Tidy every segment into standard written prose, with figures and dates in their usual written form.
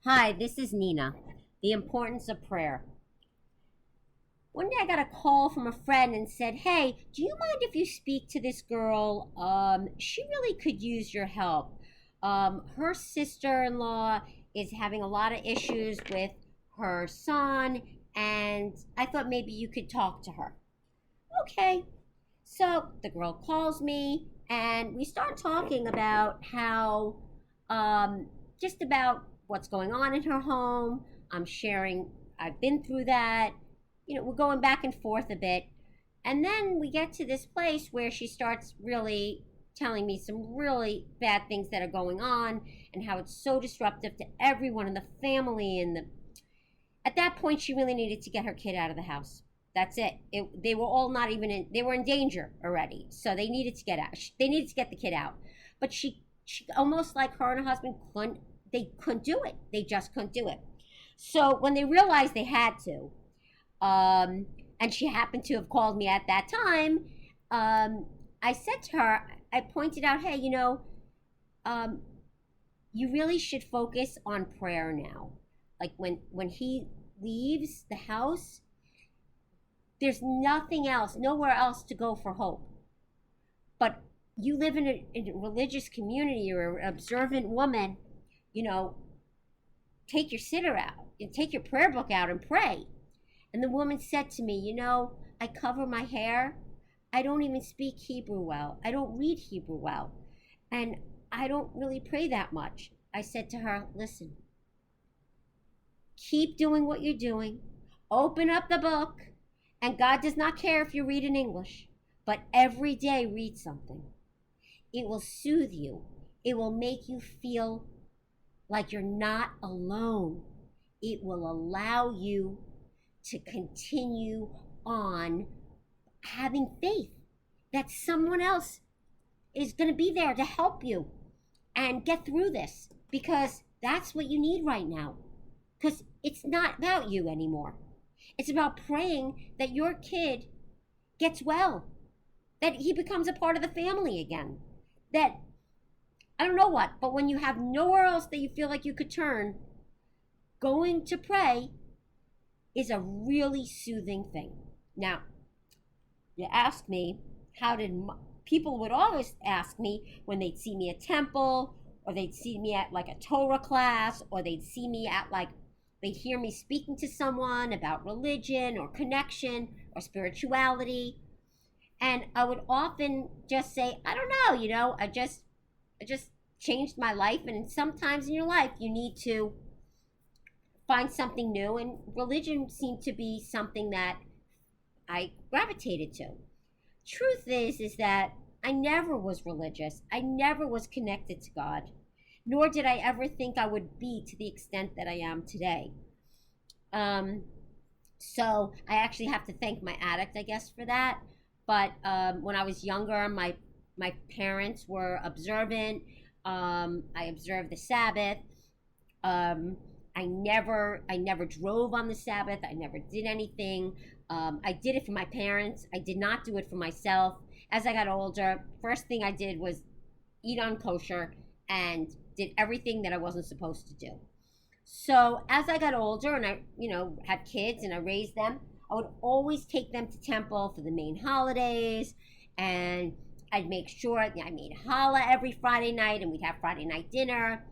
Hi, this is Nina. The importance of prayer. One day I got a call from a friend and said, "Hey, do you mind if you speak to this girl? She really could use your help. Her sister in law is having a lot of issues with her son, and I thought maybe you could talk to her." Okay. So the girl calls me, and we start talking about how, just about what's going on in her home. I'm sharing, I've been through that. We're going back and forth a bit. And then we get to this place where she starts really telling me some really bad things that are going on and how it's so disruptive to everyone in the family. At that point, she really needed to get her kid out of the house. That's it. They were all not even in. They were in danger already, so they needed to get out. They needed to get the kid out, but she almost like her and her husband couldn't. They couldn't do it. They just couldn't do it. So when they realized they had to, um, and she happened to have called me at that time, I said to her, I pointed out, hey, um, you really should focus on prayer now. Like when he leaves the house, there's nothing else, nowhere else to go for hope. But you live in a religious community, you're an observant woman, you know, take your sitter out and take your prayer book out and pray. And the woman said to me, I cover my hair. I don't even speak Hebrew well. I don't read Hebrew well. And I don't really pray that much. I said to her, listen, keep doing what you're doing. Open up the book. And God does not care if you read in English, but every day read something. It will soothe you. It will make you feel like you're not alone. It will allow you to continue on having faith that someone else is going to be there to help you and get through this, because that's what you need right now. Because it's not about you anymore. It's about praying that your kid gets well, that he becomes a part of the family again. That, I don't know what, but when you have nowhere else that you feel like you could turn, going to pray is a really soothing thing. Now, you ask me, people would always ask me when they'd see me at temple, or they'd see me at like a Torah class, or they'd see me at like, they'd hear me speaking to someone about religion or connection or spirituality. And I would often just say, I don't know, I just changed my life. And sometimes in your life, you need to find something new. And religion seemed to be something that I gravitated to. Truth is that I never was religious. I never was connected to God, nor did I ever think I would be to the extent that I am today. Um, so I actually have to thank my addict, I guess, for that. But when I was younger, my parents were observant. I observed the Sabbath. Um, I never drove on the Sabbath. I never did anything. I did it for my parents. I did not do it for myself. As I got older, first thing I did was eat unkosher and did everything that I wasn't supposed to do. So as I got older and I, had kids and I raised them, I would always take them to temple for the main holidays, and I'd make sure I made challah every Friday night, and we'd have Friday night dinner.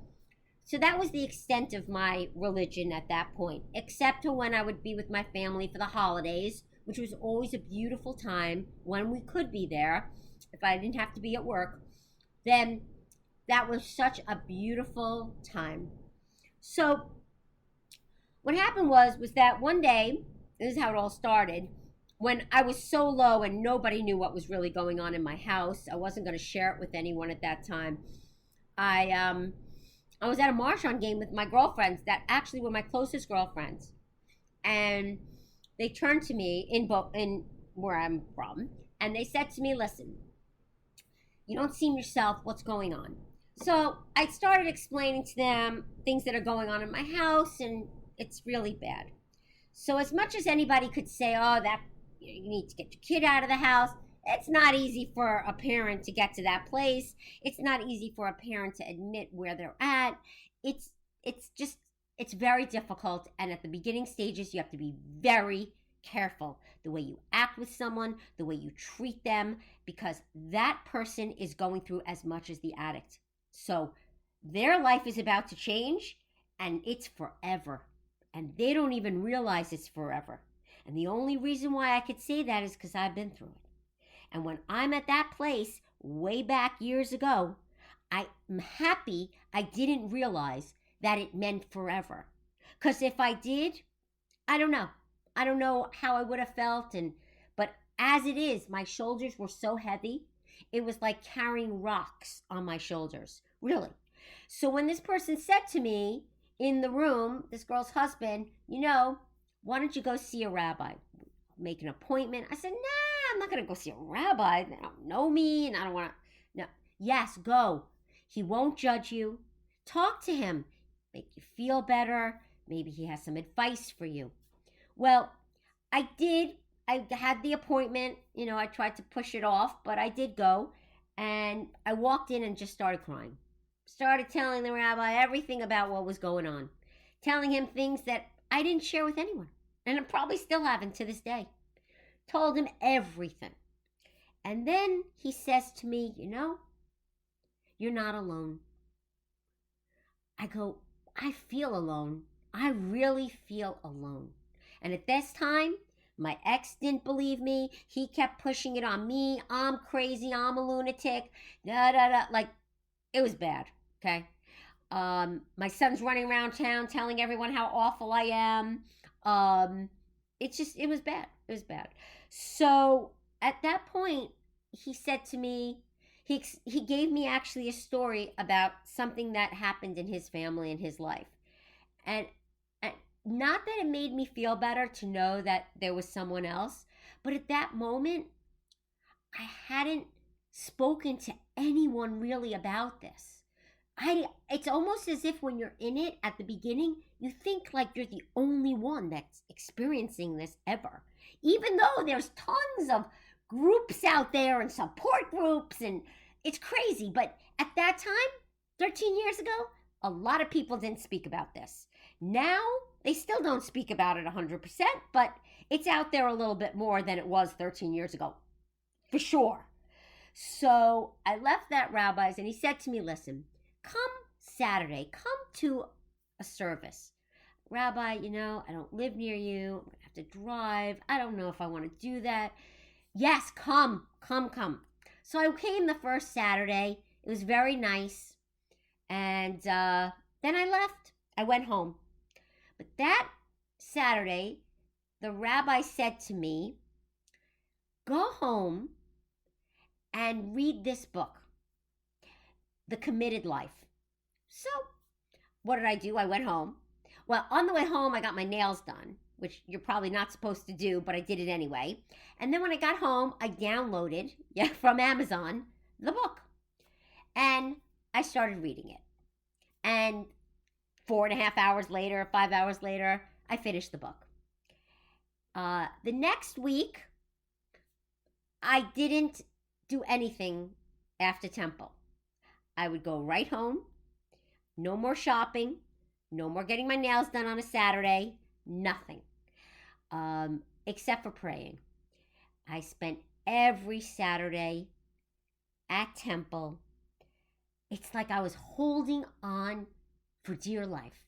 So that was the extent of my religion at that point, except for when I would be with my family for the holidays, which was always a beautiful time when we could be there. If I didn't have to be at work, then that was such a beautiful time. So what happened was that one day, this is how it all started, when I was so low and nobody knew what was really going on in my house. I wasn't going to share it with anyone at that time. I was at a Marshawn game with my girlfriends that actually were my closest girlfriends, and they turned to me in where I'm from, and they said to me, "Listen, you don't seem yourself. What's going on?" So I started explaining to them things that are going on in my house, and it's really bad. So as much as anybody could say, "Oh, that you need to get your kid out of the house," it's not easy for a parent to get to that place. It's not easy for a parent to admit where they're at. It's just it's very difficult. And at the beginning stages, you have to be very careful the way you act with someone, the way you treat them, because that person is going through as much as the addict. So their life is about to change, and it's forever. And they don't even realize it's forever. And the only reason why I could say that is because I've been through it. And when I'm at that place way back years ago, I'm happy I didn't realize that it meant forever. Because if I did, I don't know. I don't know how I would have felt. But as it is, my shoulders were so heavy. It was like carrying rocks on my shoulders. Really. So when this person said to me in the room, this girl's husband, why don't you go see a rabbi? Make an appointment. I said, nah, I'm not going to go see a rabbi. They don't know me and I don't want to. No. Yes, go. He won't judge you. Talk to him. Make you feel better. Maybe he has some advice for you. Well, I did. I had the appointment. I tried to push it off, but I did go. And I walked in and just started crying. Started telling the rabbi everything about what was going on. Telling him things that I didn't share with anyone. And I probably still haven't to this day. Told him everything. And then he says to me, you're not alone. I go, I feel alone. I really feel alone. And at this time, my ex didn't believe me. He kept pushing it on me. I'm crazy. I'm a lunatic. Like, it was bad, okay? My son's running around town telling everyone how awful I am. It was bad. It was bad. So at that point, he said to me, he gave me actually a story about something that happened in his family and his life. And not that it made me feel better to know that there was someone else, but at that moment, I hadn't spoken to anyone really about this. It's almost as if when you're in it at the beginning, you think like you're the only one that's experiencing this ever. Even though there's tons of groups out there and support groups and it's crazy. But at that time, 13 years ago, a lot of people didn't speak about this. Now, they still don't speak about it 100%, but it's out there a little bit more than it was 13 years ago, for sure. So I left that rabbi's and he said to me, listen, come Saturday, come to a service. Rabbi, I don't live near you. I'm going to have to drive. I don't know if I want to do that. Yes, come. So I came the first Saturday. It was very nice. And then I left. I went home. But that Saturday, the rabbi said to me, go home and read this book, The Committed Life. So what did I do? I went home. Well, on the way home, I got my nails done, which you're probably not supposed to do, but I did it anyway. And then when I got home, I downloaded from Amazon the book. And I started reading it. And 4.5 hours later, 5 hours later, I finished the book. The next week, I didn't do anything after temple. I would go right home. No more shopping. No more getting my nails done on a Saturday. Nothing. Except for praying. I spent every Saturday at temple. It's like I was holding on for dear life.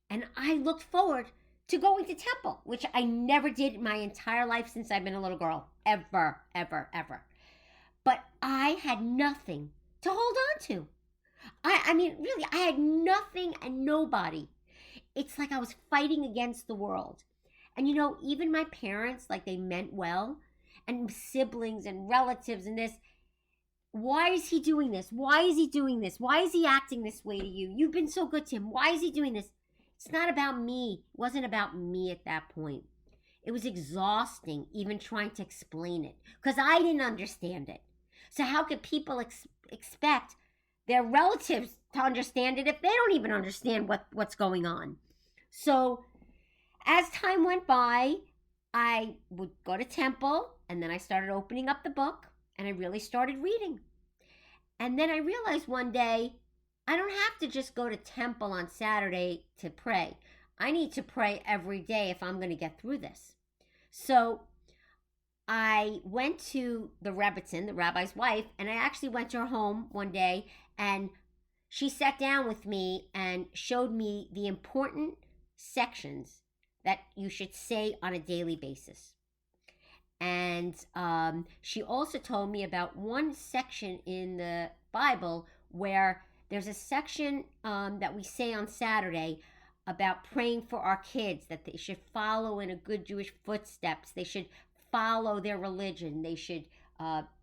And I looked forward to going to temple, which I never did my entire life since I've been a little girl. Ever. But I had nothing to hold on to. I mean, really, I had nothing and nobody. It's like I was fighting against the world. And even my parents, like they meant well, and siblings and relatives and this. Why is he doing this? Why is he doing this? Why is he acting this way to you? You've been so good to him. Why is he doing this? It's not about me. It wasn't about me at that point. It was exhausting even trying to explain it because I didn't understand it. So how could people expect their relatives to understand it if they don't even understand what's going on? So as time went by, I would go to temple and then I started opening up the book and I really started reading. And then I realized one day I don't have to just go to temple on Saturday to pray. I need to pray every day if I'm going to get through this. So I went to the Rebbitzin, the rabbi's wife, and I actually went to her home one day, and she sat down with me and showed me the important sections that you should say on a daily basis. And she also told me about one section in the Bible where there's a section that we say on Saturday about praying for our kids, that they should follow in a good Jewish footsteps. They should follow their religion. They should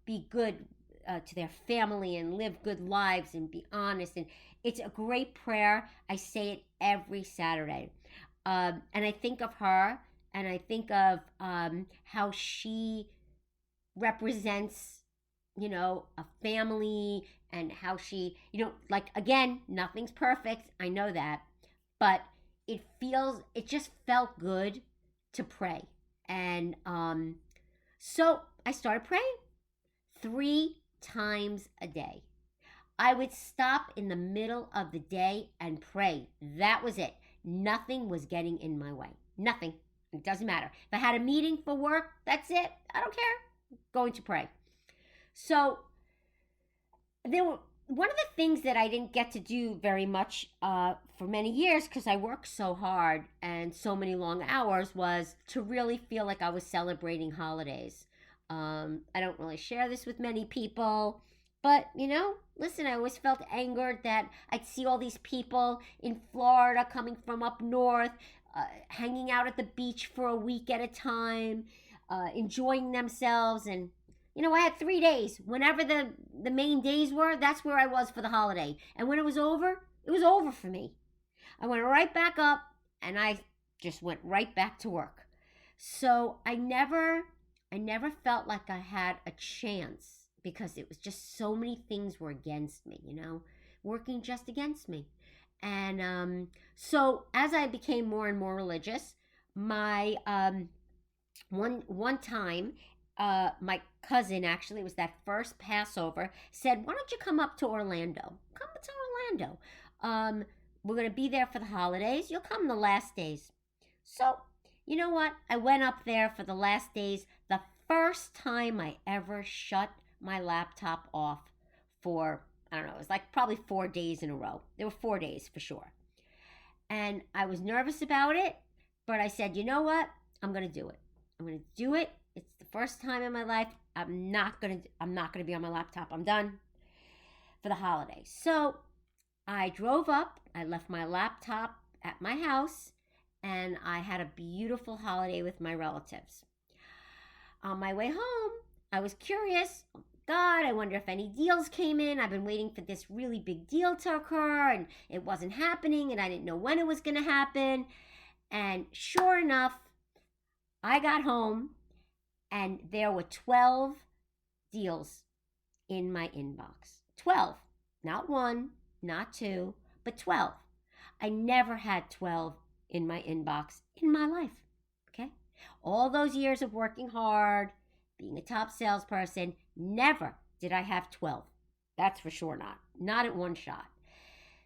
be good to their family and live good lives and be honest. And it's a great prayer. I say it every Saturday. And I think of her, and I think of how she represents, a family, and how she, like, again, nothing's perfect. I know that. But it just felt good to pray. And so I started praying 3 times a day. I would stop in the middle of the day and pray. That was it. Nothing was getting in my way. Nothing. It doesn't matter. If I had a meeting for work, that's it. I don't care. Going to pray. So one of the things that I didn't get to do very much for many years, because I worked so hard and so many long hours, was to really feel like I was celebrating holidays. I don't really share this with many people, but listen, I always felt angered that I'd see all these people in Florida coming from up north, hanging out at the beach for a week at a time, enjoying themselves. And I had 3 days. Whenever the main days were, that's where I was for the holiday. And when it was over for me. I went right back up, and I just went right back to work. So I never felt like I had a chance, because it was just so many things were against me, working just against me. And so as I became more and more religious, my one time, my cousin, actually, it was that first Passover, said, "Why don't you come up to Orlando? Come to Orlando. We're going to be there for the holidays. You'll come the last days." So, you know what? I went up there for the last days. The first time I ever shut my laptop off for, I don't know, it was like probably 4 days in a row. There were 4 days for sure. And I was nervous about it, but I said, you know what? I'm going to do it. I'm going to do it. It's the first time in my life. I'm not going to be on my laptop. I'm done for the holidays. So I drove up. I left my laptop at my house, and I had a beautiful holiday with my relatives. On my way home, I was curious. Oh, God, I wonder if any deals came in. I've been waiting for this really big deal to occur, and it wasn't happening, and I didn't know when it was going to happen. And sure enough, I got home, and there were 12 deals in my inbox. 12. Not 1, not 2, but 12. I never had 12 in my inbox in my life. Okay? All those years of working hard, being a top salesperson, never did I have 12. That's for sure not. Not at one shot.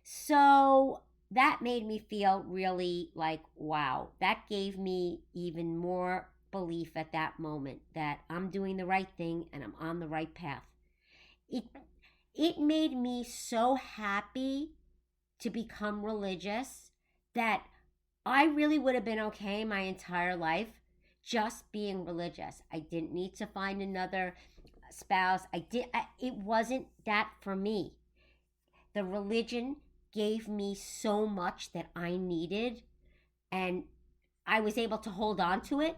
So that made me feel really like, wow. That gave me even more belief at that moment that I'm doing the right thing and I'm on the right path. It made me so happy to become religious that I really would have been okay my entire life just being religious. I didn't need to find another spouse. It wasn't that for me. The religion gave me so much that I needed, and I was able to hold on to it,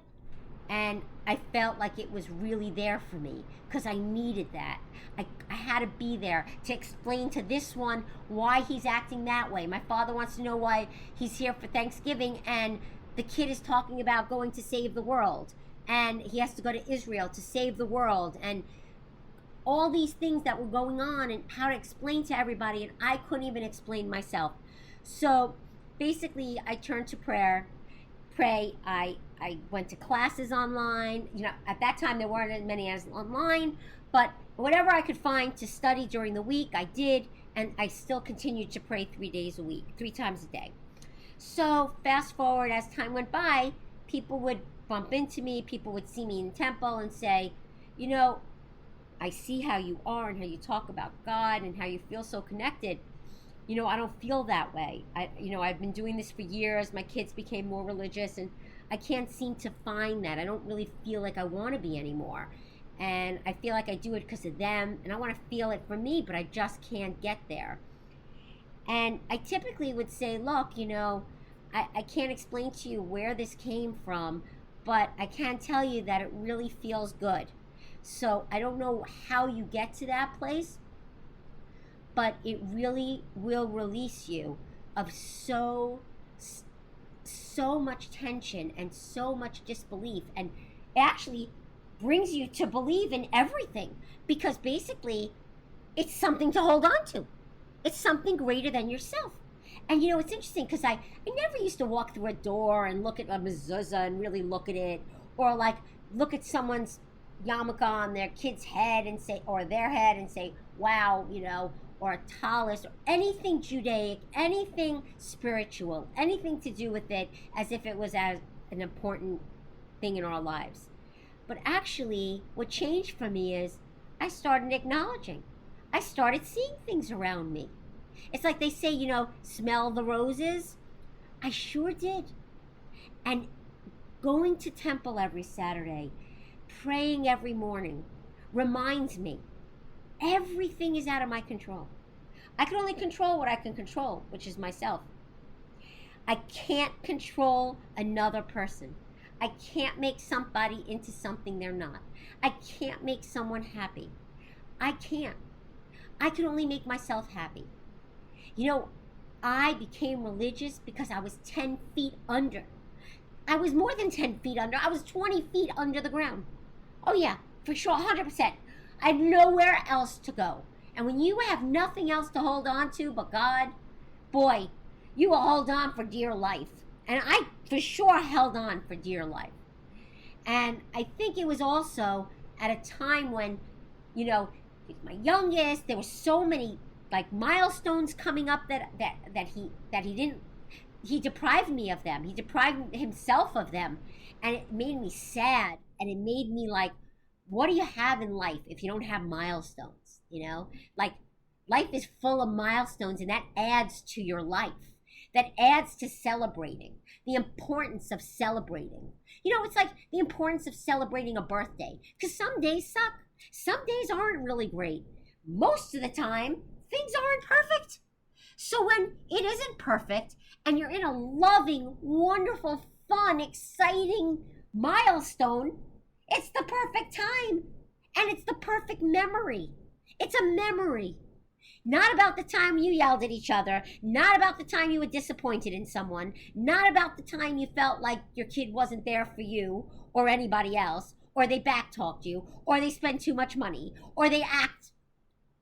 and I felt like it was really there for me because I needed that. I had to be there to explain to this one why he's acting that way. My father wants to know why he's here for Thanksgiving, and the kid is talking about going to save the world, and he has to go to Israel to save the world, and all these things that were going on, and how to explain to everybody, and I couldn't even explain myself. So basically, I turned to pray. I went to classes online. At that time there weren't as many as online, but whatever I could find to study during the week, I did. And I still continued to pray 3 days a week, 3 times a day. So fast forward, as time went by, people would bump into me, people would see me in temple and say, you know, I see how you are and how you talk about God and how you feel so connected. I don't feel that way. I've been doing this for years. My kids became more religious, and I can't seem to find that. I don't really feel like I want to be anymore. And I feel like I do it because of them, and I want to feel it for me, but I just can't get there. And I typically would say, look, I can't explain to you where this came from, but I can tell you that it really feels good. So I don't know how you get to that place, but it really will release you of so much tension and so much disbelief, and it actually brings you to believe in everything, because basically it's something to hold on to. It's something greater than yourself. And it's interesting because I never used to walk through a door and look at a mezuzah and really look at it, or like look at someone's yarmulke on their kid's head and say, or their head, and say, wow, or a tallis, or anything Judaic, anything spiritual, anything to do with it, as if it was as an important thing in our lives. But actually, what changed for me is I started acknowledging. I started seeing things around me. It's like they say, smell the roses. I sure did. And going to temple every Saturday, praying every morning, reminds me everything is out of my control. I can only control what I can control, which is myself. I can't control another person. I can't make somebody into something they're not. I can't make someone happy. I can't. I can only make myself happy. I became religious because I was 10 feet under. I was more than 10 feet under. I was 20 feet under the ground. Oh, yeah, for sure, 100%. I had nowhere else to go. And when you have nothing else to hold on to but God, boy, you will hold on for dear life. And I for sure held on for dear life. And I think it was also at a time when, my youngest, there were so many like milestones coming up that he deprived me of them. He deprived himself of them. And it made me sad. And it made me like, what do you have in life if you don't have milestones? Like life is full of milestones, and that adds to your life. That adds to celebrating, the importance of celebrating. It's like the importance of celebrating a birthday, because some days suck. Some days aren't really great. Most of the time, things aren't perfect. So when it isn't perfect and you're in a loving, wonderful, fun, exciting milestone, it's the perfect time. And it's the perfect memory. It's a memory. Not about the time you yelled at each other, not about the time you were disappointed in someone, not about the time you felt like your kid wasn't there for you or anybody else, or they backtalked you, or they spent too much money, or they act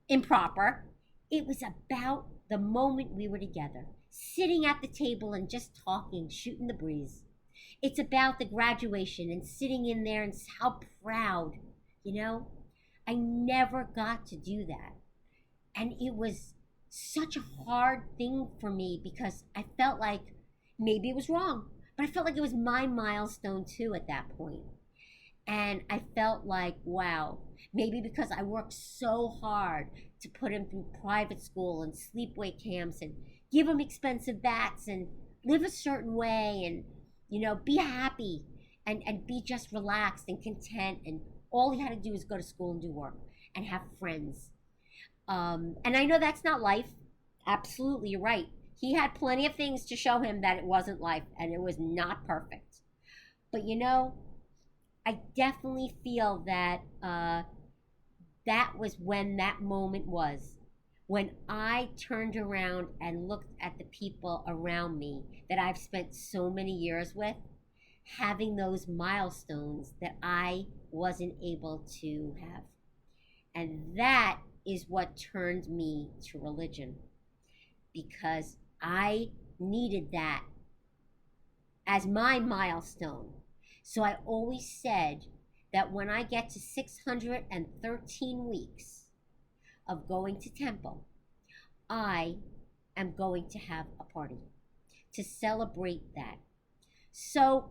improper. It was about the moment we were together, sitting at the table and just talking, shooting the breeze. It's about the graduation and sitting in there and how proud, I never got to do that. And it was such a hard thing for me because I felt like maybe it was wrong, but I felt like it was my milestone too at that point. And I felt like, wow, maybe because I worked so hard to put him through private school and sleepaway camps and give him expensive bats and live a certain way and, be happy and be just relaxed and content. And all he had to do was go to school and do work and have friends. And I know that's not life. Absolutely, you're right. He had plenty of things to show him that it wasn't life and it was not perfect. But I definitely feel that that was when that moment was. When I turned around and looked at the people around me that I've spent so many years with, having those milestones that I wasn't able to have. And that is what turned me to religion, because I needed that as my milestone. So I always said that when I get to 613 weeks of going to temple, I am going to have a party to celebrate that. So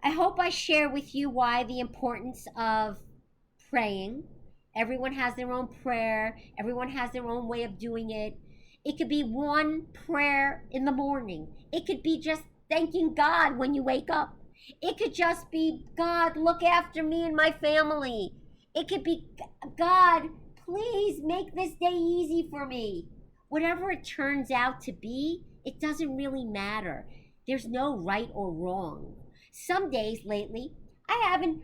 I hope I share with you why the importance of praying. Everyone has their own prayer, everyone has their own way of doing it. It could be one prayer in the morning, it could be just thanking God when you wake up. It could just be, God, look after me and my family. It could be, God, please make this day easy for me. Whatever it turns out to be, it doesn't really matter. There's no right or wrong. Some days lately, I haven't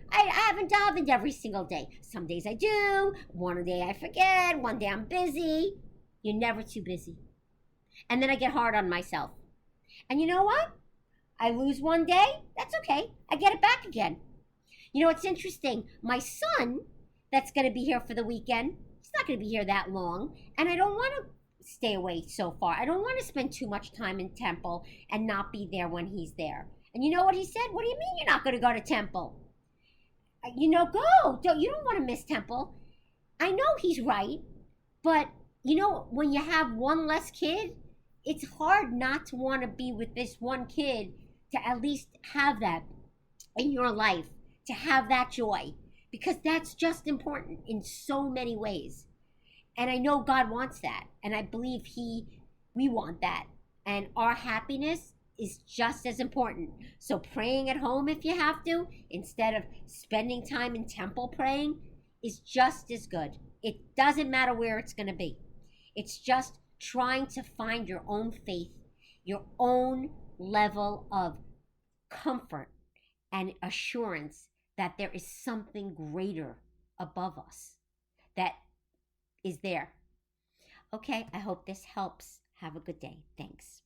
davened every single day. Some days I do, one day I forget, one day I'm busy. You're never too busy. And then I get hard on myself. And you know what? I lose one day, that's okay. I get it back again. You know, it's interesting. My son, that's going to be here for the weekend, he's not going to be here that long. And I don't want to stay away so far. I don't want to spend too much time in temple and not be there when he's there. And you know what he said? What do you mean you're not going to go to temple? Go. You don't want to miss temple. I know he's right. But, when you have one less kid, it's hard not to want to be with this one kid to at least have that in your life, to have that joy, because that's just important in so many ways. And I know God wants that, and I believe we want that, and our happiness is just as important. So praying at home if you have to, instead of spending time in temple praying, is just as good. It doesn't matter where it's going to be. It's just trying to find your own faith, your own level of comfort and assurance that there is something greater above us that is there. Okay, I hope this helps. Have a good day. Thanks.